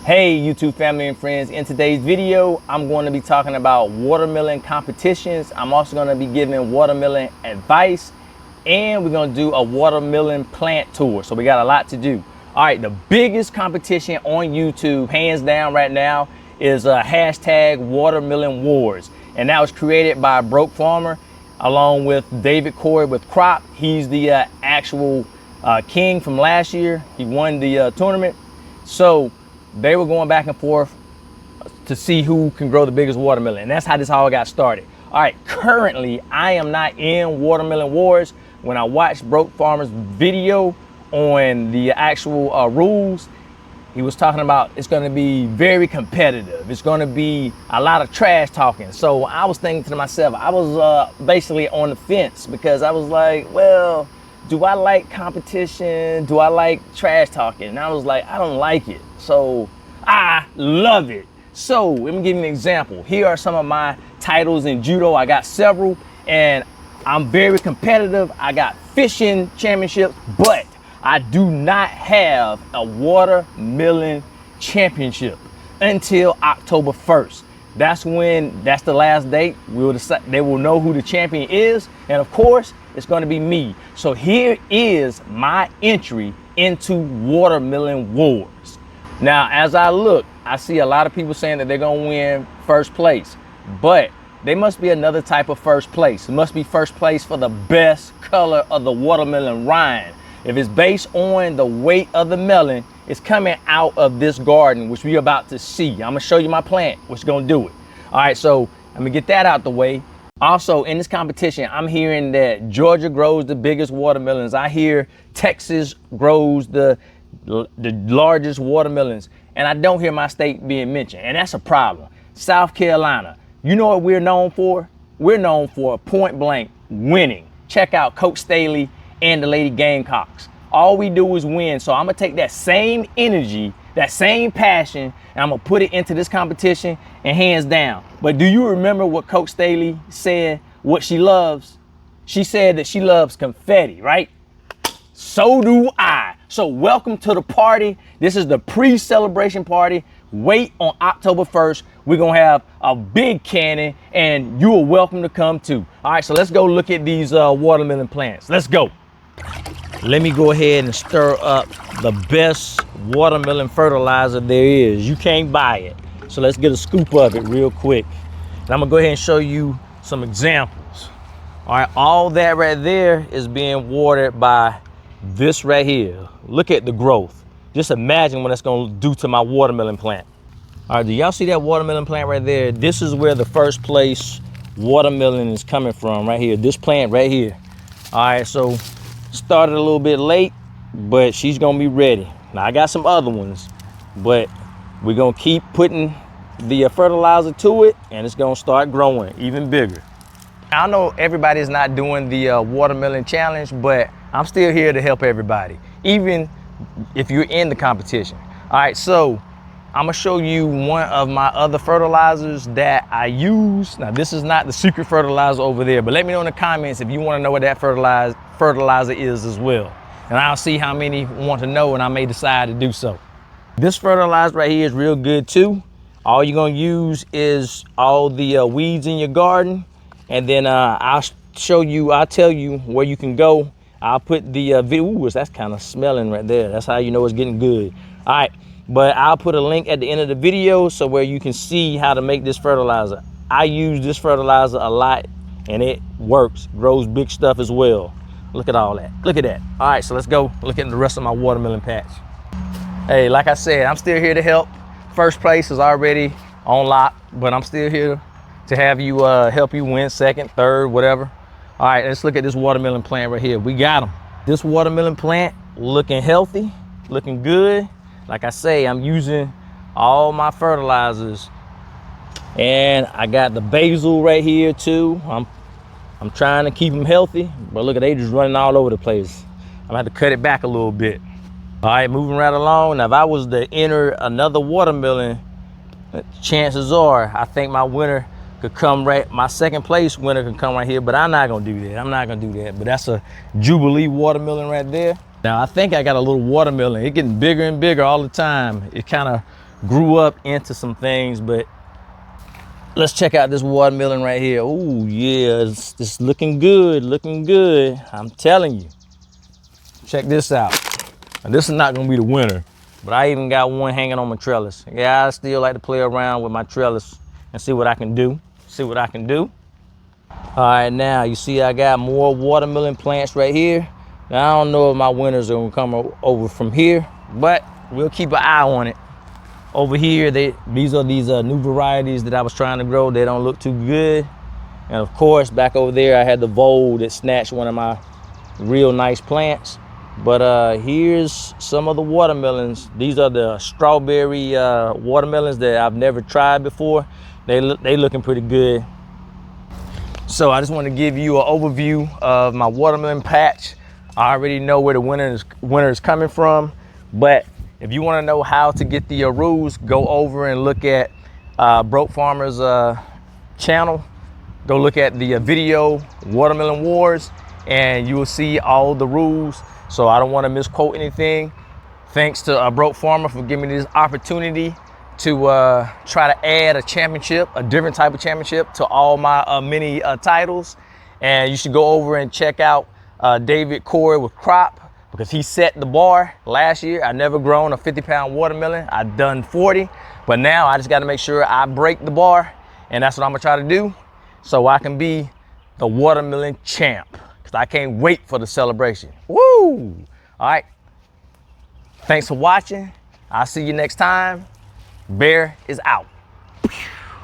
Hey YouTube family and friends, in today's video I'm going to be talking about watermelon competitions. I'm also going to be giving watermelon advice, and we're going to do a watermelon plant tour. So we got a lot to do. All right, the biggest competition on YouTube hands down right now is a hashtag Watermelon Warz, and that was created by BrokeFarmer along with David Corey with Crop. He's the actual king from last year. He won the tournament. So they were going back and forth to see who can grow the biggest watermelon. And that's how this all got started. All right, currently I am not in Watermelon Warz. When I watched BrokeFarmer's video on the actual rules, he was talking about it's gonna be very competitive. It's gonna be a lot of trash talking. So I was thinking to myself, I was basically on the fence because I was like, well, do I like competition? Do I like trash talking? And I was like, I don't like it. So I love it. So let me give you an example. Here are some of my titles in judo. I got several, and I'm very competitive. I got fishing championships, but I do not have a watermelon championship until October 1st. That's the last date. We'll decide, they will know who the champion is. And of course, it's going to be me. So here is my entry into Watermelon Warz. Now, as I look, I see a lot of people saying that they're going to win first place, but they must be another type of first place. It must be first place for the best color of the watermelon rind. If it's based on the weight of the melon, it's coming out of this garden, which we're about to see. I'm gonna show you my plant, which is gonna do it. All right, so let me get that out the way. Also, in this competition, I'm hearing that Georgia grows the biggest watermelons. I hear Texas grows the largest watermelons, and I don't hear my state being mentioned, and that's a problem. South Carolina, you know what we're known for? We're known for point blank winning. Check out Coach Staley and the Lady Gamecocks. All we do is win. So I'm gonna take that same energy, that same passion, and I'm gonna put it into this competition, and hands down. But do you remember what Coach Staley said, what she loves? She said that she loves confetti, right? So do I. So welcome to the party. This is the pre-celebration party. Wait on October 1st. We're gonna have a big cannon, and you are welcome to come too. All right, so let's go look at these watermelon plants. Let's go. Let me go ahead and stir up the best watermelon fertilizer there is. You can't buy it. So let's get a scoop of it real quick. And I'm gonna go ahead and show you some examples. All right, all that right there is being watered by this right here. Look at the growth. Just imagine what that's gonna do to my watermelon plant. All right, do y'all see that watermelon plant right there? This is where the first place watermelon is coming from, right here. This plant right here. All right, so started a little bit late, but she's gonna be ready. Now I got some other ones, but we're gonna keep putting the fertilizer to it, and it's gonna start growing even bigger. I know everybody's not doing the watermelon challenge, but I'm still here to help everybody, even if you're in the competition. All right, so I'm gonna show you one of my other fertilizers that I use. Now, this is not the secret fertilizer over there, but let me know in the comments if you wanna know what that fertilizer is as well. And I'll see how many want to know, and I may decide to do so. This fertilizer right here is real good too. All you're gonna use is all the weeds in your garden, and then I'll tell you where you can go. I'll put the ooh, that's kind of smelling right there. That's how you know it's getting good. All right, but I'll put a link at the end of the video so where you can see how to make this fertilizer. I use this fertilizer a lot, and it works, grows big stuff as well. Look at all that, look at that. All right, so let's go look at the rest of my watermelon patch. Hey, like I said, I'm still here to help. First place is already on lock, but I'm still here to have you help you win second, third, whatever. All right, let's look at this watermelon plant right here. We got them. This watermelon plant looking healthy, looking good. Like I say, I'm using all my fertilizers, and I got the basil right here too. I'm trying to keep them healthy, but look at, they just running all over the place. I'm gonna have to cut it back a little bit. All right, moving right along. Now, if I was to enter another watermelon, chances are I think my winner could come right, my second place winner can come right here, but I'm not gonna do that. I'm not gonna do that. But that's a Jubilee watermelon right there. Now I think I got a little watermelon. It's getting bigger and bigger all the time. It kind of grew up into some things, but let's check out this watermelon right here. Oh yeah, it's looking good, looking good. I'm telling you. Check this out. And this is not gonna be the winner, but I even got one hanging on my trellis. Yeah, I still like to play around with my trellis and see what I can do. See what I can do. All right, now you see I got more watermelon plants right here. Now I don't know if my winners are gonna come over from here, but we'll keep an eye on it. Over here, these are new varieties that I was trying to grow. They don't look too good. And of course, back over there, I had the vole that snatched one of my real nice plants. But here's some of the watermelons. These are the strawberry watermelons that I've never tried before. They looking pretty good. So I just want to give you an overview of my watermelon patch. I already know where the winner is coming from, but if you want to know how to get the rules, go over and look at BrokeFarmer's channel. Go look at the video Watermelon Warz, and you will see all the rules. So I don't want to misquote anything. Thanks to BrokeFarmer for giving me this opportunity to try to add a championship, a different type of championship to all my mini titles. And you should go over and check out David Corey with Crop, because he set the bar last year. I never grown a 50-pound watermelon. I've done 40, but now I just got to make sure I break the bar, and that's what I'm gonna try to do so I can be the watermelon champ, because I can't wait for the celebration. Woo! All right, thanks for watching. I'll see you next time. Bear is out.